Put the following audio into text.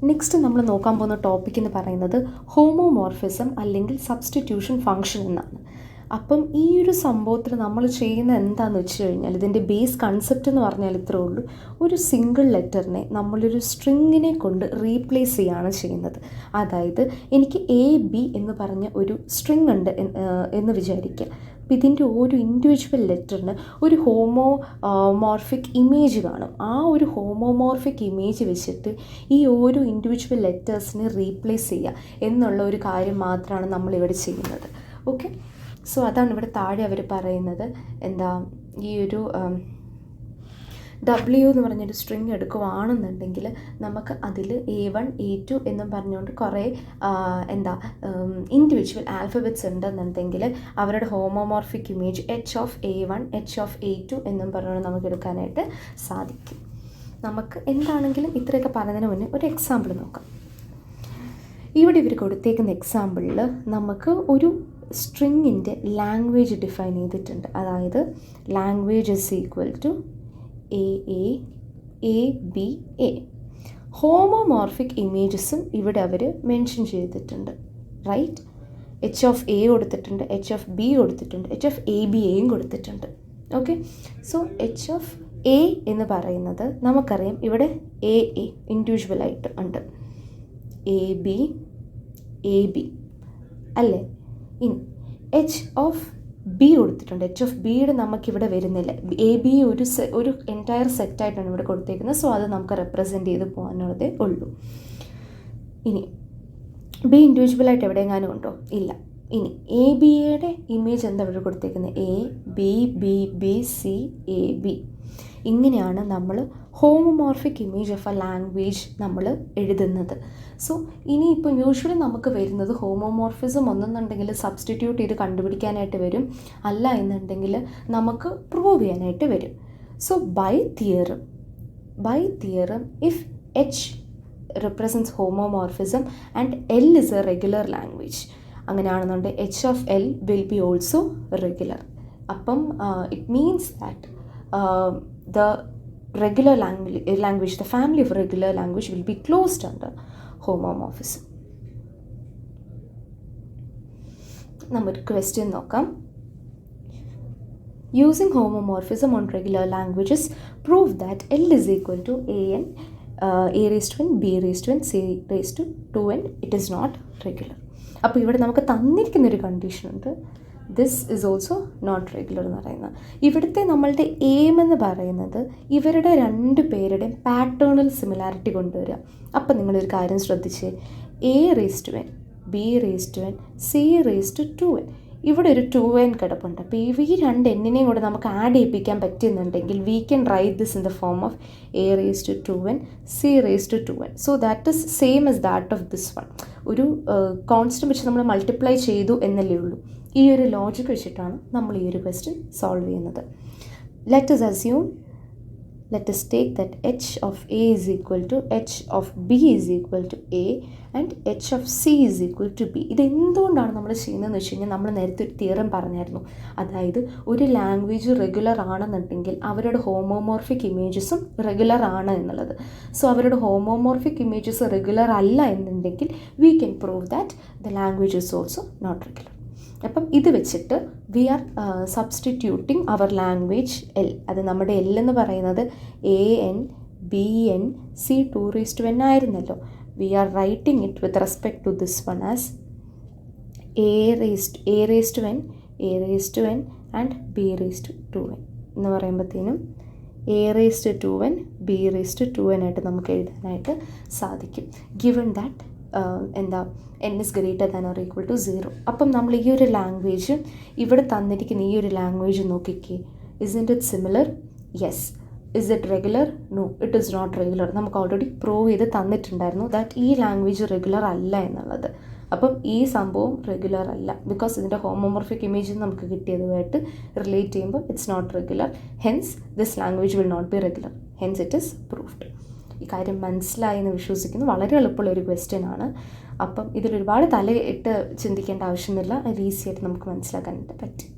Next നമ്മൾ നോക്കാൻ പോകുന്ന ടോപ്പിക് എന്ന് പറയുന്നത് ഹോമോമോർഫിസം അല്ലെങ്കിൽ സബ്സ്റ്റിറ്റ്യൂഷൻ ഫംഗ്ഷൻ എന്നാണ്. അപ്പം ഈ ഒരു സംഭവത്തിൽ നമ്മൾ ചെയ്യുന്ന എന്താണെന്ന് വെച്ച് കഴിഞ്ഞാൽ, ഇതിൻ്റെ ബേസ് കൺസെപ്റ്റ് എന്ന് പറഞ്ഞാൽ ഇത്രേ ഉള്ളൂ. ഒരു സിംഗിൾ ലെറ്ററിനെ നമ്മളൊരു സ്ട്രിങ്ങിനെ കൊണ്ട് റീപ്ലേസ് ചെയ്യുകയാണ് ചെയ്യുന്നത്. അതായത് എനിക്ക് എ ബി എന്ന് പറഞ്ഞ ഒരു സ്ട്രിങ് ഉണ്ട് എന്ന് വിചാരിക്കുക. അപ്പോൾ ഇതിൻ്റെ ഒരു ഇൻഡിവിജ്വൽ ലെറ്ററിന് ഒരു ഹോമോമോർഫിക് ഇമേജ് കാണും. ആ ഒരു ഹോമോമോർഫിക് ഇമേജ് വെച്ചിട്ട് ഈ ഓരോ ഇൻഡിവിജ്വൽ ലെറ്റേഴ്സിനെ റീപ്ലേസ് ചെയ്യുക എന്നുള്ള ഒരു കാര്യം മാത്രമാണ് നമ്മളിവിടെ ചെയ്യുന്നത്. ഓക്കെ, സോ അതാണ് ഇവിടെ താഴെ അവർ പറയുന്നത്. എന്താ, ഈ ഒരു W എന്ന് പറഞ്ഞൊരു സ്ട്രിങ് എടുക്കുകയാണെന്നുണ്ടെങ്കിൽ നമുക്ക് അതിൽ A1 A2 എന്നും പറഞ്ഞുകൊണ്ട് കുറേ ഇൻഡിവിജ്വൽ ആൽഫബറ്റ്സ് ഉണ്ടെന്നുണ്ടെങ്കിൽ അവരുടെ ഹോമോമോർഫിക് ഇമേജ് H(A1) H(A2) എന്നും പറഞ്ഞുകൊണ്ട് നമുക്ക് എടുക്കാനായിട്ട് സാധിക്കും. നമുക്ക് എന്താണെങ്കിലും ഇത്രയൊക്കെ പറയുന്നതിന് മുന്നേ ഒരു എക്സാമ്പിൾ നോക്കാം. ഇവിടെ ഇവർ കൊടുത്തേക്കുന്ന എക്സാമ്പിളിൽ നമുക്ക് ഒരു സ്ട്രിങ്ങിൻ്റെ ലാംഗ്വേജ് ഡിഫൈൻ ചെയ്തിട്ടുണ്ട്. അതായത് language is equal to A homomorphic ഇമേജസും ഇവിടെ അവർ മെൻഷൻ ചെയ്തിട്ടുണ്ട്. റൈറ്റ്, H(A) കൊടുത്തിട്ടുണ്ട്, H(B) കൊടുത്തിട്ടുണ്ട്, H(ABA)യും കൊടുത്തിട്ടുണ്ട്. ഓക്കെ, സോ H(A) എന്ന് പറയുന്നത് നമുക്കറിയാം ഇവിടെ AA ഇൻഡിവിജ്വലായിട്ട് ഉണ്ട്, AB അല്ലേ. ഇനി H(B) കൊടുത്തിട്ടുണ്ട്. H(B)യുടെ നമുക്കിവിടെ വരുന്നില്ല. AB ഒരു എൻറ്റയർ സെറ്റായിട്ടാണ് ഇവിടെ കൊടുത്തേക്കുന്നത്. സോ അത് നമുക്ക് റെപ്രസെൻറ്റ് ചെയ്ത് പോകാനുള്ളതേ ഉള്ളൂ. ഇനി B ഇൻഡിവിജ്വലായിട്ട് എവിടെയെങ്ങാനും ഉണ്ടോ? ഇല്ല. ഇനി ABയുടെ ഇമേജ് എന്താ ഇവിടെ കൊടുത്തേക്കുന്നത്? ABBBCAB. ഇങ്ങനെയാണ് നമ്മൾ homomorphic image of A language നമ്മൾ എഴുതുന്നത്. സോ ഇനിയിപ്പോൾ യൂഷ്വലി നമുക്ക് വരുന്നത് ഹോമോമോർഫിസം ഒന്നെന്നുണ്ടെങ്കിൽ സബ്സ്റ്റിറ്റ്യൂട്ട് ചെയ്ത് കണ്ടുപിടിക്കാനായിട്ട് വരും, അല്ല എന്നുണ്ടെങ്കിൽ നമുക്ക് പ്രൂവ് ചെയ്യാനായിട്ട് വരും. So by theorem if H represents homomorphism and L is a regular language, അങ്ങനെയാണെന്നുണ്ടെങ്കിൽ H(L) will be also regular. അപ്പം it means that the regular language, the family of regular language will be closed under homomorphism. നമുക്ക് question നോക്കാം. Using homomorphism on regular languages, prove that L is equal to A(n), A(n), B(n), C(2n). It is not regular. അപ്പോൾ ഇവിടെ നമുക്ക് തന്നിരിക്കുന്നൊരു condition ഉണ്ട്, this is also not regular എന്ന് പറയുന്നത്. ഇവിടുത്തെ നമ്മളുടെ എയിം എന്ന് പറയുന്നത് ഇവരുടെ രണ്ട് പേരുടെയും പാറ്റേണൽ സിമിലാരിറ്റി കൊണ്ടുവരിക. അപ്പം നിങ്ങളൊരു കാര്യം ശ്രദ്ധിച്ച്, A(n), B(n), C(2n). ഇവിടെ ഒരു 2n കിടപ്പുണ്ട്. അപ്പോൾ ഈ രണ്ട് എന്നിനെയും കൂടെ നമുക്ക് ആഡ് ചെയ്യിപ്പിക്കാൻ പറ്റുന്നുണ്ടെങ്കിൽ we can write this in the form of A(2n), C(2n). So that is same as that of this one. ഒരു കോൺസ്റ്റന്റ് വെച്ച് നമ്മൾ മൾട്ടിപ്ലൈ ചെയ്തു എന്നല്ലേ ഉള്ളൂ. ഈ ഒരു ലോജിക് വെച്ചിട്ടാണ് നമ്മൾ ഈ ഒരു ക്വസ്റ്റ്യൻ സോൾവ് ചെയ്യുന്നത്. Let us take that H(A) is equal to H(B) is equal to A and H(C) is equal to B. ഇത് എന്തുകൊണ്ടാണ് നമ്മൾ ചെയ്യുന്നതെന്ന് വെച്ച് കഴിഞ്ഞാൽ, നമ്മൾ നേരത്തെ ഒരു തിയറം പറഞ്ഞായിരുന്നു. അതായത് ഒരു ലാംഗ്വേജ് റെഗുലർ ആണെന്നുണ്ടെങ്കിൽ അവരുടെ ഹോമോമോർഫിക് ഇമേജസും റെഗുലർ ആണ് എന്നുള്ളത്. സോ അവരുടെ ഹോമോമോർഫിക് ഇമേജസ് റെഗുലർ അല്ല എന്നുണ്ടെങ്കിൽ we can prove that the language is also not regular. അപ്പം ഇത് വെച്ചിട്ട് we are substituting our language L. അത് നമ്മുടെ L എന്ന് പറയുന്നത് A(n), B(n), C(2n) ആയിരുന്നല്ലോ. We are writing it with respect to this one as A(n) and B(2n) എന്ന് പറയുമ്പോഴത്തേനും A(2n), B(2n) ആയിട്ട് നമുക്ക് എഴുതാനായിട്ട് സാധിക്കും. Given that n is greater than or equal to 0. അപ്പം നമ്മൾ ഈ ഒരു ലാംഗ്വേജ്, ഇവിടെ തന്നിരിക്കുന്ന ഈ ഒരു ലാംഗ്വേജ് നോക്കിക്കേ. isn't it similar? yes. is it regular? no, it is not regular. നമുക്ക് ഓൾറെഡി പ്രൂവ് ചെയ്ത് തന്നിട്ടുണ്ടായിരുന്നു ദാറ്റ് ഈ ലാംഗ്വേജ് റെഗുലർ അല്ല എന്നുള്ളത്. അപ്പം ഈ സംഭവം റെഗുലർ അല്ല, ബിക്കോസ് ഇതിൻ്റെ ഹോമോമോർഫിക് ഇമേജ് നമുക്ക് കിട്ടിയതുമായിട്ട് റിലേറ്റ് ചെയ്യുമ്പോൾ it's not regular. Hence this language will not be regular. Hence it is proved. ഈ കാര്യം മനസ്സിലായി എന്ന് വിശ്വസിക്കുന്നു. വളരെ എളുപ്പമുള്ള ഒരു ക്വസ്റ്റ്യൻ ആണ്. അപ്പം ഇതിലൊരുപാട് തലയിട്ട് ചിന്തിക്കേണ്ട ആവശ്യമില്ല. അത് ഈസിയായിട്ട് നമുക്ക് മനസ്സിലാക്കാനായിട്ട് പറ്റും.